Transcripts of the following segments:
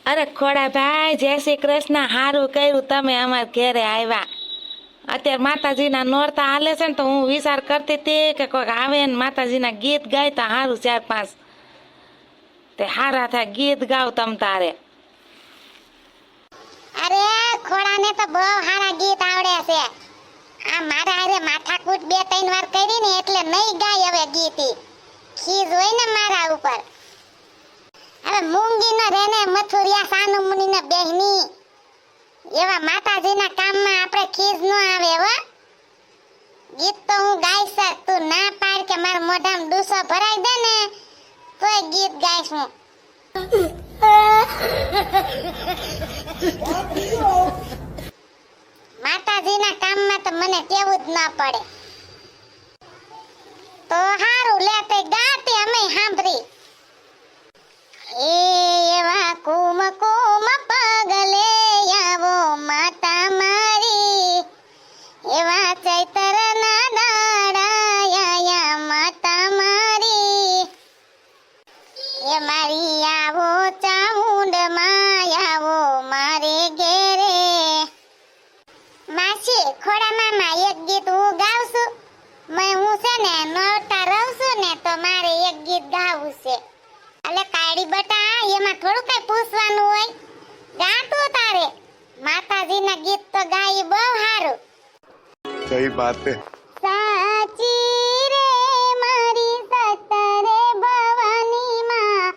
અરે ખોડા ભાઈ, જય શ્રી કૃષ્ણ. હારું કર્યું તમે અમારા ઘેરે આવ્યા. અત્યારે માતાજીના નોરતા હાલે છે ને, તો હું વિચાર કરતી હતી કે કોઈક આવે ને માતાજીના ગીત ગાય તો હારું. 4-5 તે હારા થાય ગીત ગાવ તમ તારે. અરે ખોડાને તો બહુ સારા ગીત આવડે છે. આ મારા હારે માથાકૂટ 2-3 વાર કરી ને એટલે નહીં ગાય હવે ગીત. ખીજ હોય ને મારા ઉપર. હવે મૂંગી ન રેને મથુરિયા સાનુ મુનિ ને બેહની એવા માતાજીના કામમાં આપણે ખીજ ન આવે હો. ગીત તો હું ગાઈ શક, તું ના પાડ કે મારા મોઢામાં ડૂસો ભરાઈ દે ને તોય ગીત ગાઈશ હું. માતાજીના કામમાં તો મને કેવું જ ના પડે. તો હારું લે તે ગાતે અમે સાંભળી. એવા કુમ કુમ પગલે આવો માતા મારી, એવા ચૈતરના દાડા આયા માતા મારી, એ મારી આવો ચામુંડ માં આવો મારે ઘેરે. માસી ખોડા મામા એક ગીત હું ગાઉં છું. હું છે ને નોરતા રહું છું ને તો મારે એક ગીત ગાવું છે. અલે કાળી બટા, એમાં થોડું કઈ પૂછવાનું હોય. ગાતું તારે માતાજીના ગીત તો ગાય બહુ સારું. સહી બાત હે. સાચી રે મારી સતરે ભવાની માં,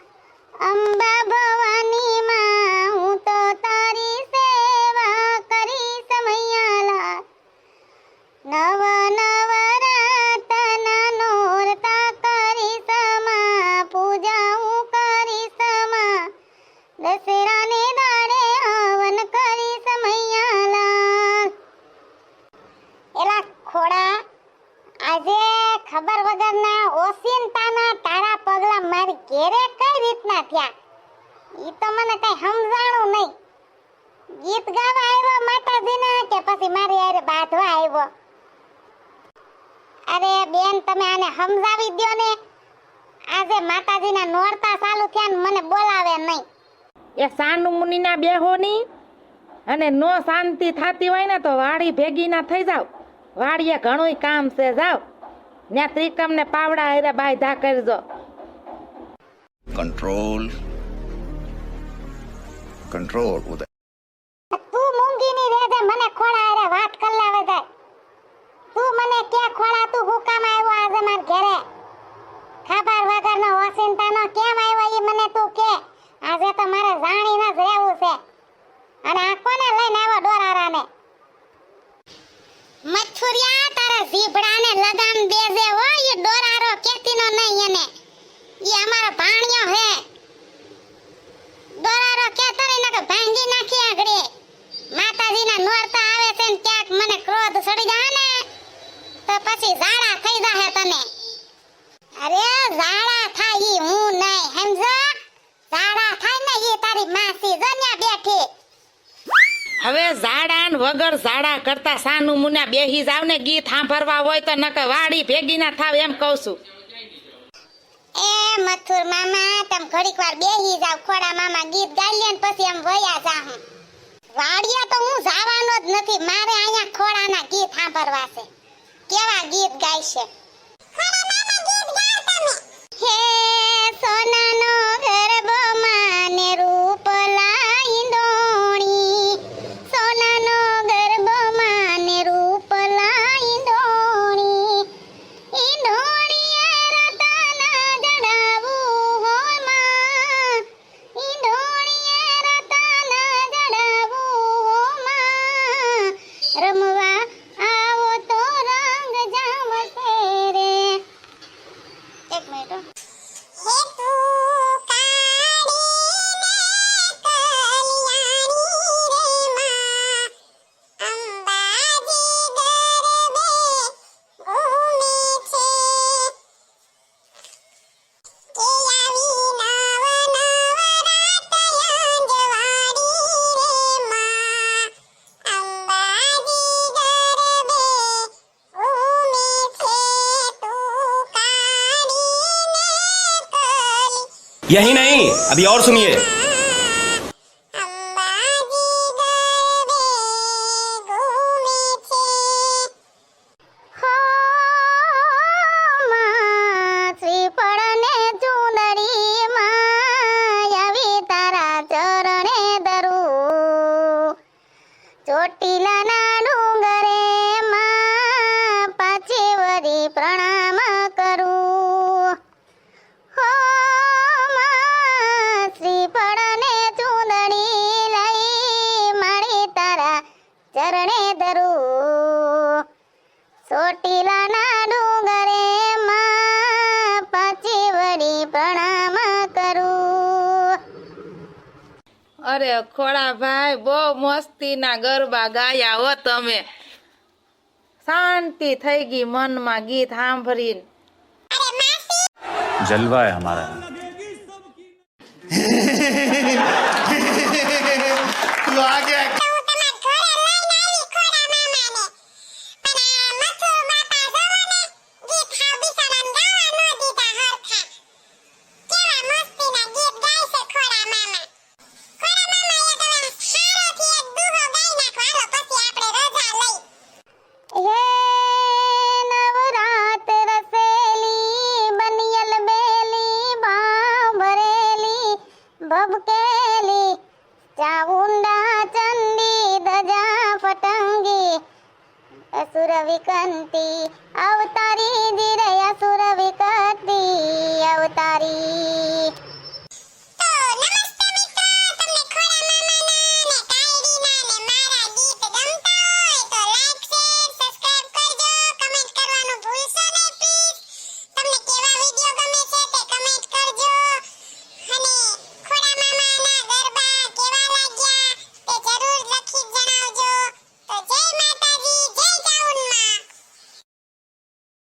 અંબા ભવાની માં, હું તો તારી સેવા કરી સમયાલા. નવ નવરાતના નોરતા કરી સમા, પૂજા હું કરી સમા, દશેરાને દાડે હવન કરી સમયાલા. એલા ખોડા, આજે ખબર વગરના ઓસિંતાના તારા પગલા મારી ઘેરે કઈ રીતના થયા ઈ તો મને કઈ સમજાણું નહીં. ગીત ગાવા આવ્યો માતાજીના કે પછી મારી હારે બાંધવા આવ્યો? અરે બેન, તમે આને સમજાવી દ્યો ને. આજે માતાજીના નોરતા ચાલુ થયા ને મને બોલાવે નહીં. એ સાનુ મુનિના બેહોની અને નો શાંતિ થાતી હોય ને તો વાડી ભેગી ના થઈ જાવ. વાડીએ ઘણું કામ છે, જાવ ત્યાં ત્રિકમ ને પાવડા હારે બાયધા કરજો. કંટ્રોલ કંટ્રોલ ઉદય. તું મૂંગીની રેજે મને ખોડા હારે વાત કલાવે જાય. તું મને કે ખોડા તું હું કામ આવ્યો આજે માર ઘરે? ખબર વગરનો ઓસિંતાનો કેમ આવ્યો ઈ મને તું કે. આજે તો મારે જાણીને જ રહેવું છે. અને આ કોને લઈને આવ્યો ડોરારાને? મથુરિયા, તારા જીભડાને લગામ દેજે હો. ઈ ડોરારો કેતીનો નહીં એને. ઈ અમારો ભાણિયો હે. ડોરારો કે તરીને કે ભાંગી નાખી આગળે. માતાજીના નોરતા આવે છે ને ક્યાંક મને ક્રોધ સડી જાય ને તો પછી ઝાડા થઈ જાહે તને. અરે ઝાડા થાય ઈ હું નહીં, સમજો? ઝાડા થાય ને ઈ તારી માસી જન્યા બેઠી. હવે ઝાડા ને વગર ઝાડા કરતા સાનુ મુના બેહી જાવ ને. ગીત સાંભળવા હોય તો નકર વાડી ભેગી ના થાવ એમ કહું છું. એ મથુર મામા, તમ ઘડીક વાર બેહી જાવ. ખોડા મામા ગીત ગાઈ લે ને પછી એમ વયા જાહું. વાડિયા તો હું જવાનો જ નથી. મારે અહીંયા ખોડાના ગીત સાંભળવા છે. કેવા ગીત ગાય છે? ખોડા મામા ગીત ગાઓ તમે. હે સોનાનો ગરબો માને રૂપ લાઈ દોણી, સોનાનો ગરબો માને રૂપ લાઈ દોણી, ઈ દોણીએ રતના જડાવું હો માં, ઈ દોણીએ રતના જડાવું હો માં, રમવા આવો તો રંગ જામશે રે. એક મિનિટ હો. હે તું કાળીને કલિયાણી રે માં, અંબાજી ગરબે ઘૂમે છે, કે આવી નવ નવરાત અંજવાડી રે માં, અંબાજી ગરબે ઘૂમે છે, તું કાળીને કલી. यही नहीं, अभी और सुनिए. ચોટીલાના ડુંગરે માં પાછી વળી પ્રણામ કરું હો માં શ્રીફળ ને ચૂંદડી લઈ મારી તારા ચરણે ધરું ચોટીલાના ડુંગરે માં પાછી વળી પ્રણામ કરું. અરે ખોડા ભાઈ બહુ મસ્તીના ગરબા ગાયા હો તમે. શાંતિ થઈ ગઈ મનમાં ગીત સાંભળીને. जलवा है हमारा. तू आ गया. હે નવરાત રસેલી બનિયલ બેલી ભાવ ભરેલી ભબકેલી ચાઉંડા ચંડી દજા ફટંગી અસુર વિકંતી અવતારી ધીરે અસુર વિકંતી અવતારી